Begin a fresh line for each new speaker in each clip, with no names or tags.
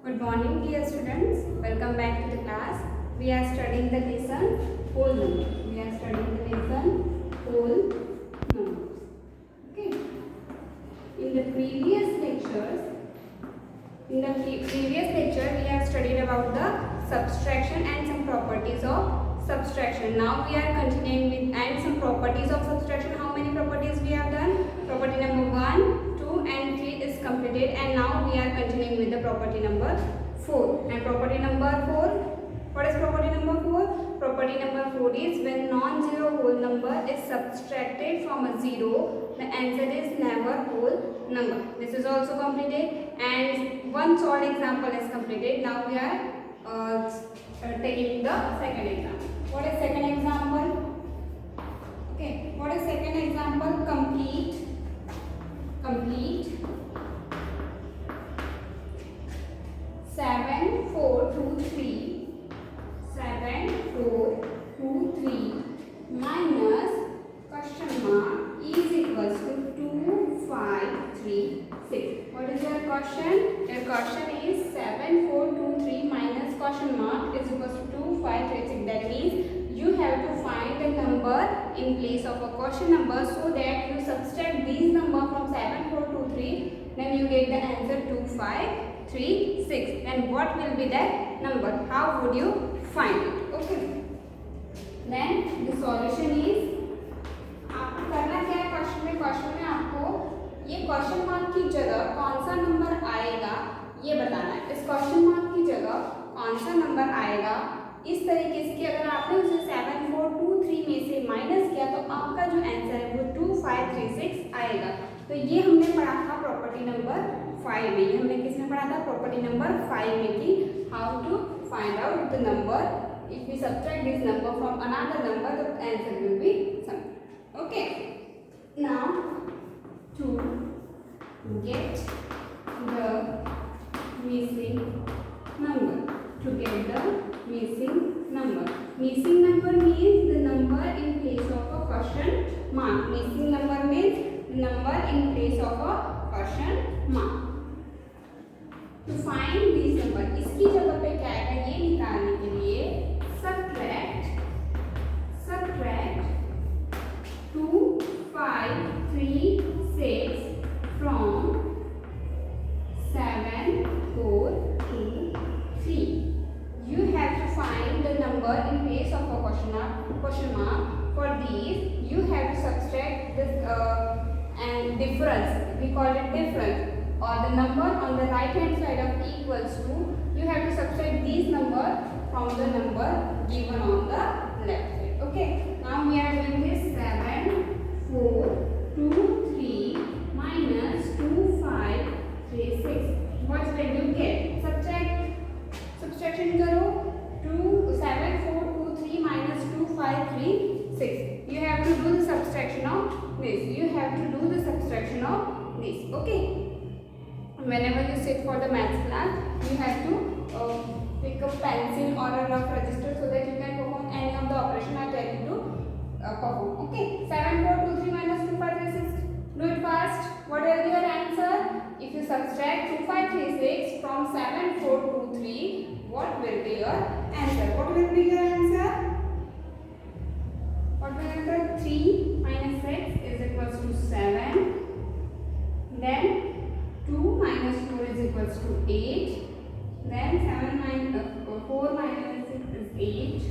Good morning, dear students. Welcome back to the class. We are studying the lesson whole number. We are studying the lesson whole numbers. Okay. In the previous lectures, we have studied about the subtraction and some properties of subtraction. Now we are continuing with and some properties of subtraction. How many properties we have done? Property number 1, 2 and 3 is completed, and now we are continuing with the property number 4. And property number 4, what is property number 4? Property number 4 is when non-zero whole number is subtracted from a zero, the answer is never whole number. This is also completed, and one short example is completed. Now we are taking the second example. What is second example? Okay, what is second example? Complete 7, 4, 2, 3 minus question mark is equals to 2, 5, 3, 6. What is your question? Your question is 7, 4, 2, 3 minus question mark is equals to 2, 5, 3, 6. That means you have to find a number in place of a question number, so that you subtract these number from 7, 4, 2, 3. Then you get the answer 2, 5, 3, 6. Then what will be that number? How would you find it? Okay. Then the solution is, आपको करना क्या है question में आपको ये question mark की जगह कौन सा नंबर आएगा ये बताना है. इस क्वेश्चन मार्क की जगह कौन सा नंबर आएगा इस तरीके से कि अगर आपने उसे 7, 4, 2, 3 में से माइनस किया तो आपका जो आंसर है वो 2, 5, 3, 6 आएगा. तो ये हमने पढ़ा था प्रॉपर्टी नंबर 5 में. ये हमने किसमें पढ़ा था? प्रॉपर्टी नंबर 5 में कि how to find out the number. If we subtract this number from another number, the answer will be something. Okay. Now, to get the missing number. To get the missing number. Missing number means the number in place of a question mark. Missing number means the number in place of a question mark. To find this number, इसकी जगह पे क्या आएगा ये निकालने के लिए subtract 2, 5, 3, 6 from 7, 4, 2, 3. You have to find the number in place of a question mark. For these, you have to subtract this and difference. We call it difference, or the number on the right hand side of equals to. You have to subtract these number from the number given on the left side. Okay. Now we are doing this 7, 4, 2, 3 minus 2, 5, 3, 6. What will you get? Subtraction करो. 2, 7, 4, 2, 3 minus 2, 5, 3, 6. You have to do the subtraction of this. Okay. Whenever you sit for the maths class, you have to pick a pencil or a rough register so that you can perform any of the operation I tell you to perform. Okay. 7, 4, 2, 3 minus 2, 5, 3, 6. Do it fast. What will be your answer? If you subtract 2, 5, 3, 6 from 7, 4, 2, 3, what will be your answer? What will be your answer? What will be answer? 3 minus 6 is equals to 7. Then 2 minus 4 is equals to 8. Then 4 minus 6 is 8.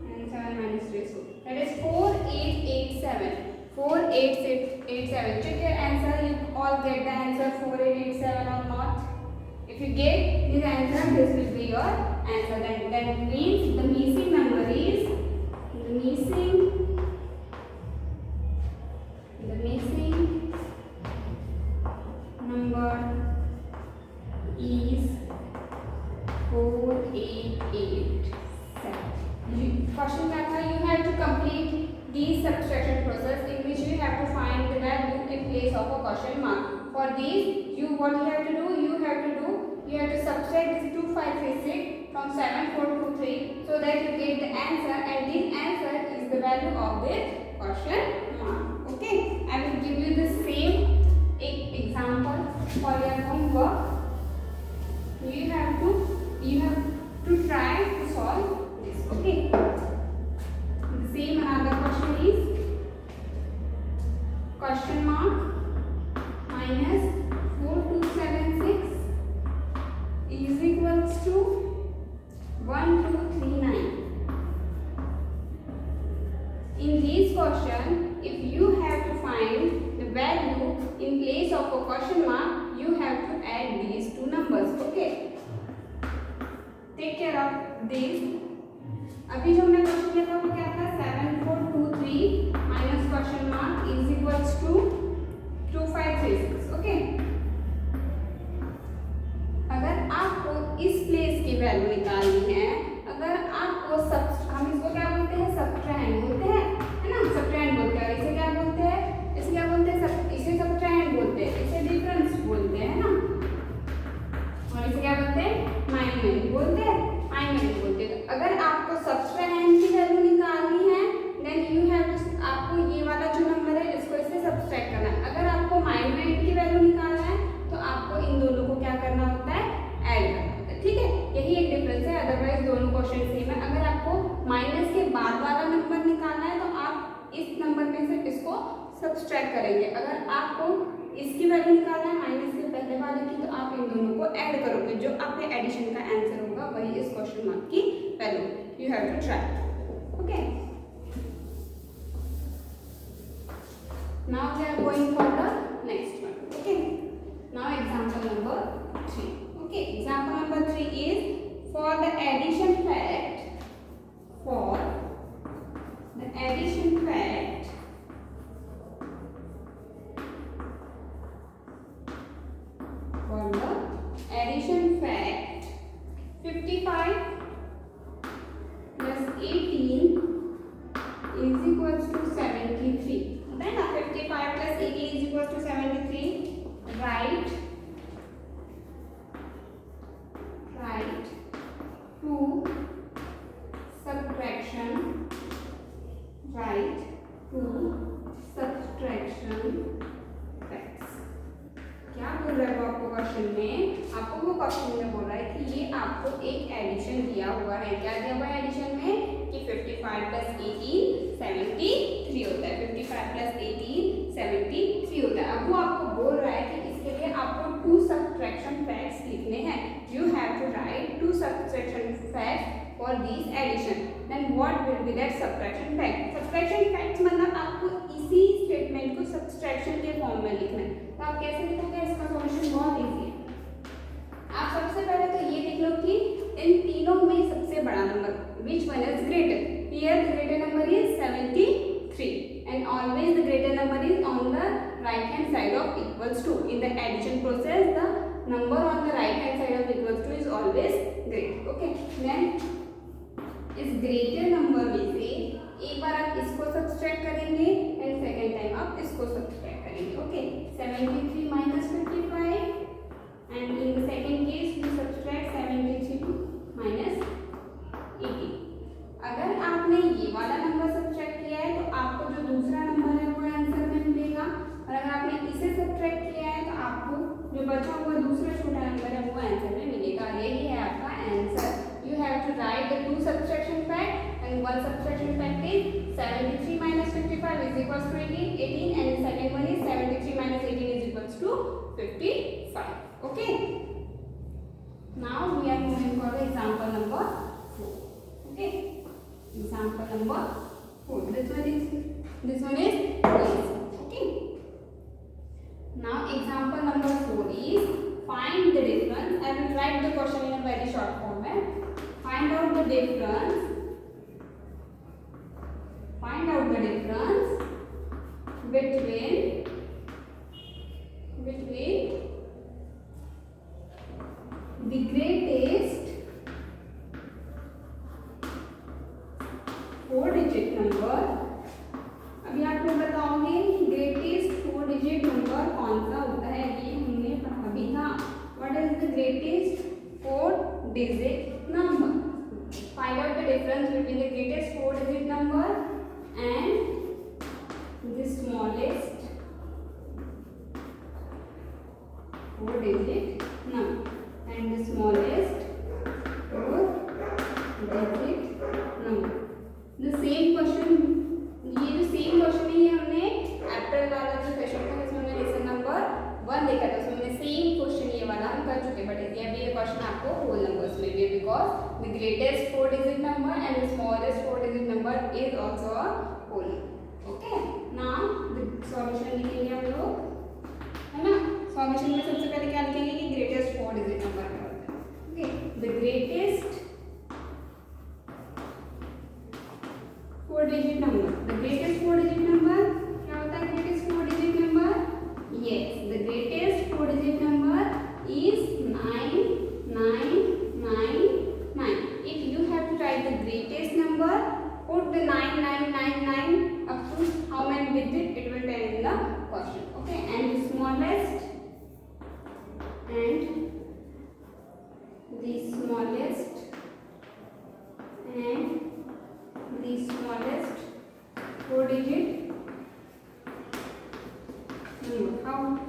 And 7 minus 3 is 4. That is 4, 8, 8, 7. 4, 8, 6, 8, 7. Check your answer. You all get the answer 4, 8, 8, 7 or not. If you get this answer, this will be your answer. That means the missing number is the missing number is 4, 8, 8, 7. Question क्या था? You have to complete this subtraction process in which you have to find the value in place of a question mark. For these, what you have to do? You have to subtract this 2, 5, 3, 6 from 7, 4, 2, 3 so that you get the answer, and this answer is the value of this question mark. Okay. I will give you the same example for your homework. You have अभी जो हमने question किया था वो क्या था, 7423 minus question mark is equals to 2536। Okay, अगर आपको इस प्लेस की वैल्यू निकालनी है, अगर आपको हम इसको क्या बोलते हैं, सबट्रैंड बोलते हैं, है ना, सबट्रैंड बोलते हैं। इसे क्या बोलते हैं, इसे क्या बोलते हैं, इसे सबट्रैंड बोलते हैं, इसे डिफरेंस बोलते हैं ना, और इसे क्या बोलते हैं, माइनस बोलते हैं, माइनस बोलते हैं। तो अगर आपको सबट्रैंड की वैल्यू निकालनी है देन यू हैव टू, आपको ये वाला जो नंबर है इसको इससे सब्सट्रैक्ट करना है। अगर आपको माइनस की वैल्यू निकालना है तो आपको इन दोनों को क्या करना होता है, ऐड करना होता है। ठीक है, यही एक डिफरेंस है, अदरवाइज दोनों क्वेश्चन सेम है। अगर आपको माइनस के बाद वाला नंबर निकालना है तो आप इस नंबर में से इसको सब्सट्रैक्ट करेंगे। अगर आपको इसकी वैल्यू निकालना है माइनस के पहले वाले की, तो आप इन दोनों को ऐड करोगे, जो आपके एडिशन का आंसर होगा वही इस क्वेश्चन मार्क की value. You have to try. Okay, now we are going for the next one. Okay, now example number 3. Okay, example number 3 is for the addition fact, for the addition fact for the addition fact 55 plus 18 is equals to 73. Then 55 plus 18 is equals to 73. Write to subtraction, right to subtraction facts. क्या बोल रहा है वो आपको question में, आपको वो question में बोल रहा है कि ये आपको एक एडिशन दिया हुआ है। क्या दिया हुआ है एडिशन में कि 55 प्लस 18 73 होता है, 55 प्लस 18 73 होता है। अब वो आपको बोल रहा है कि इसके लिए आपको टू सबट्रैक्शन फैक्ट्स लिखने हैं। You have to write two subtraction facts for these addition. Then what will be that subtraction fact? Subtraction facts मतलब आपको इसी स्टेटमेंट को सब्सट्रैक्शन के फॉर्म में लिखना है। तो आप कैसे लिखोगे, इसका सॉल्यूशन बहुत इजी है। आप सबसे पहले तो ये देख लो कि इन तीनों में सबसे बड़ा number which one is greater? Here the greater number is 73 and always the greater number is on the right hand side of equals to. In the addition process the number on the right hand side of equals to is always greater. Okay, then इस greater number में से एक बार आप इसको subtract करेंगे and second time आप इसको subtract करेंगे. Okay, 73 minus 55 and in the second case we subtract 73 minus 80. अगर आपने ये वाला नंबर सब्सट्रैक्ट किया है तो आपको जो दूसरा नंबर है वो आंसर में मिलेगा, और अगर आपने इसे सब्सट्रैक्ट किया है तो आपको जो बचा हुआ दूसरा छोटा नंबर है वो आंसर में मिलेगा. यही है आपका answer. You have to write the two subtraction fact and one subtraction fact is 73 minus 55 is equals to 18 and the second one is 73 minus 18 is equals to 55. Okay. Now we are moving for the example number 4. Okay. Example number 4. This one is easy. Okay. Now example number 4 is find the difference. I will write the question in a very short format. Find out the difference between the greatest 4-digit number. अभी आप लोग बताओगे greatest 4-digit number कौन सा होता है, ये हमने पढ़ा भी था. What is the greatest 4-digit number? Find out the difference between the greatest 4-digit number and the smallest 4-digit number and the smallest 4-digit number. The same question, ये जो सेम क्वेश्चन है ये हमने अप्रैल वाला जो सेशन था जिसमें हमने लेसन नंबर 1 देखा था, उसमें हमने सेम क्वेश्चन ये वाला हम कर चुके. बट अभी ये क्वेश्चन आपको होल नंबर्स में भी है because the greatest 4-digit number and the smallest 4-digit number is also a whole. Okay, now the solution लिखेंगे हम लोग, है ना. सॉल्यूशन में सबसे पहले क्या लिखेंगे कि ग्रेटेस्ट 4-digit नंबर क्या होता है. Okay, the greatest 4 digit number.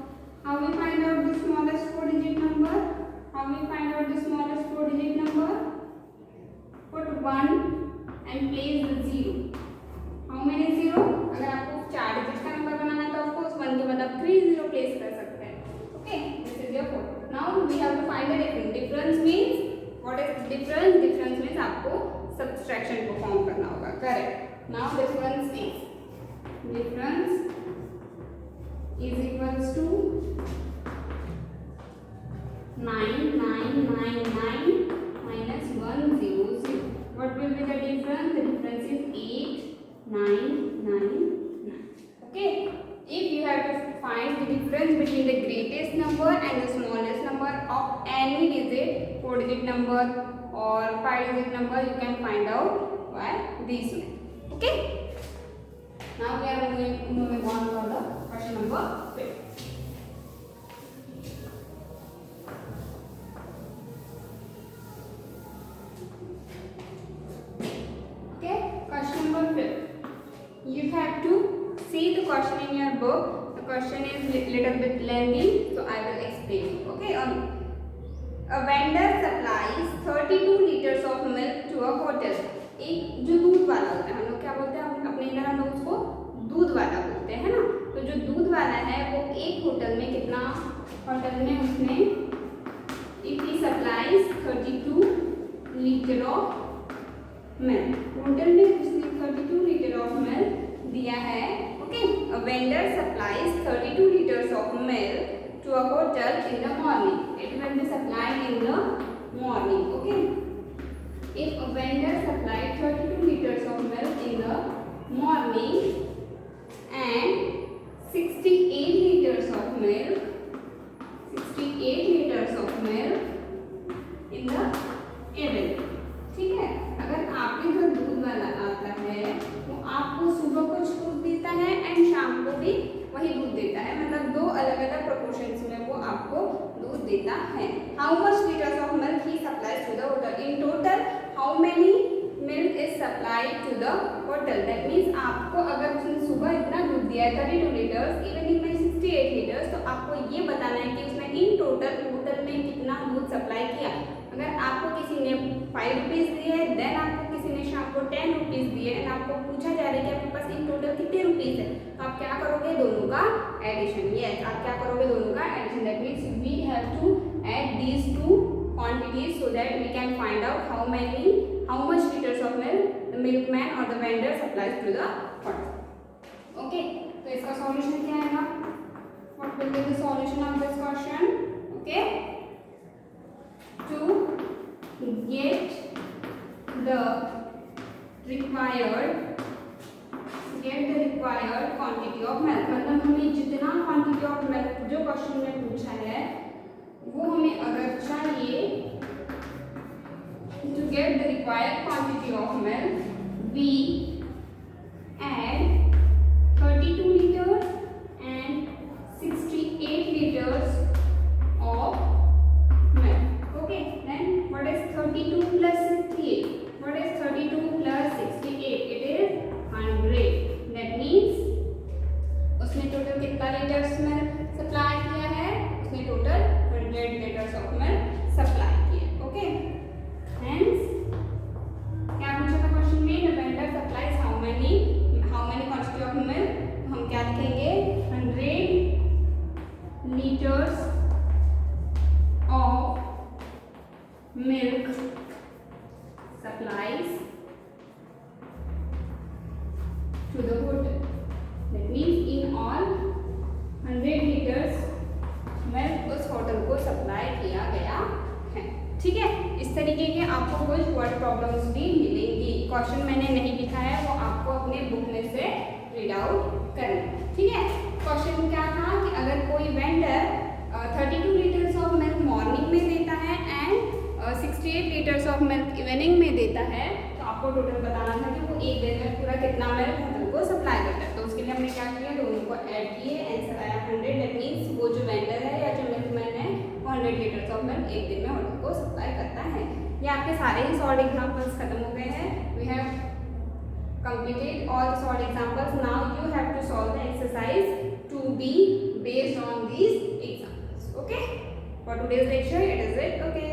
How we find out the smallest 4 digit number? How we find out the smallest 4 digit number? Put 1 and place the 0. How many 0? अगर आपको 4 डिजिट का number बनाना है तो आपको उस 1 के बाद आप 3 0 प्लेस कर सकते हैं. Okay, this is your code. Now we have to find the difference. Difference means what is difference? Difference means आपको subtraction perform करना होगा. Correct. Now difference is equals to 9999 minus 100. What will be the difference? The difference is 8999. Okay. If you have to find the difference between the greatest number and the smallest number of any digit, 4 digit number or 5 digit number, you can find out by this way. Okay. Now we are moving on for the question number 5. Okay, question number 5. You have to see the question in your book. The question is little bit lengthy, so I will explain it. Okay. A vendor supplies 32 liters of milk to a hotel. एक जो दूध वाला होता है, हम लोग क्या बोलते हैं अपने इधर, हम लोग उसको दूध वाला बोलते हैं ना. तो जो दूध वाला है वो एक होटल में कितना, होटल में उसने if he supplies 32 litre of milk, hotel में उसने 32 लीटर ऑफ मिल्क दिया है. Okay, a vendor supplies 32 liters of milk to a hotel in the morning. It will be supplied in the morning. Okay. If a vendor supplied 32 liters of milk in the morning and 68 liters of milk in the evening. ठीक है. अगर आपके घर दूध वाला आता है तो आपको सुबह कुछ दूध देता है एंड शाम को भी वही दूध देता है, मतलब दो अलग अलग प्रोपोर्शंस में वो आपको दूध देता है. How much litres of milk he supplies to the hotel? In total how many milk is supplied to the hotel? That means आपको अगर उसने सुबह इतना दूध दिया है 32 लीटर्स, इवनिंग में 68 लीटर्स, तो आपको ये बताना है कि उसने इन टोटल होटल में कितना दूध सप्लाई किया. अगर आपको किसी ने 5 रुपीज़ दिए हैं, देन आपको किसी ने शाम को 10 रुपीज़ दिए एंड आपको पूछा जा रहा है कि आपके पास इन टोटल कितने रुपीज़ है, तो आप क्या करोगे? दोनों का एडिशन. यस, आप क्या करोगे? दोनों का addition. That means we have to add these two quantities so that we can find out how much liters of milk the milkman or the vendor supplies to the hotel. Okay, तो इसका solution क्या आएगा? What will be the solution of this question? Okay, to get the required quantity of milk, मतलब हमें जितना quantity of milk जो question में पूछा है वो हमें अगर चाहिए, to get the required quantity of milk we add 32 liters and 68 liters of milk. Okay, then what is 32 plus 68? What is 32 plus 68? It is 100. That means उसने टोटल कितना लीटर्स मिल्क सप्लाई किया है? उसने total 100 liters of milk supply किया. Okay, hence क्या पूछा था question में? The vendor supplies how many quantity of milk. हम क्या लिखेंगे? 100 liters of milk supplies to the hotel. That means in all 100 liters milk उस होटल को सप्लाई किया गया है. ठीक है, इस तरीके के आपको कुछ वर्ड प्रॉब्लम्स भी मिलेंगी. क्वेश्चन मैंने नहीं लिखा है, वो आपको अपने बुक में से रीड आउट करना है. ठीक है, क्वेश्चन क्या था कि अगर कोई vendor 32 litres of milk morning में देता है and 68 litres of milk evening में देता है, तो आपको टोटल बताना था कि वो एक दिन में पूरा कितना मिल्क होटल को सप्लाई करता है. तो उसके लिए हमने क्या किया? दोनों को ऐड किए, आंसर आया 100. दैट मीन्स वो जो वेंडर है या जो मिल्कमैन है वो 100 लीटर्स ऑफ मिल्क एक दिन में होटल को सप्लाई करता है. ये आपके सारे ही शॉर्ट एग्जाम्पल्स खत्म हो गए हैं. We have completed all the solved examples. Now you have to solve the exercise 2B based on these examples. Okay. For today's lecture, it is it. Okay.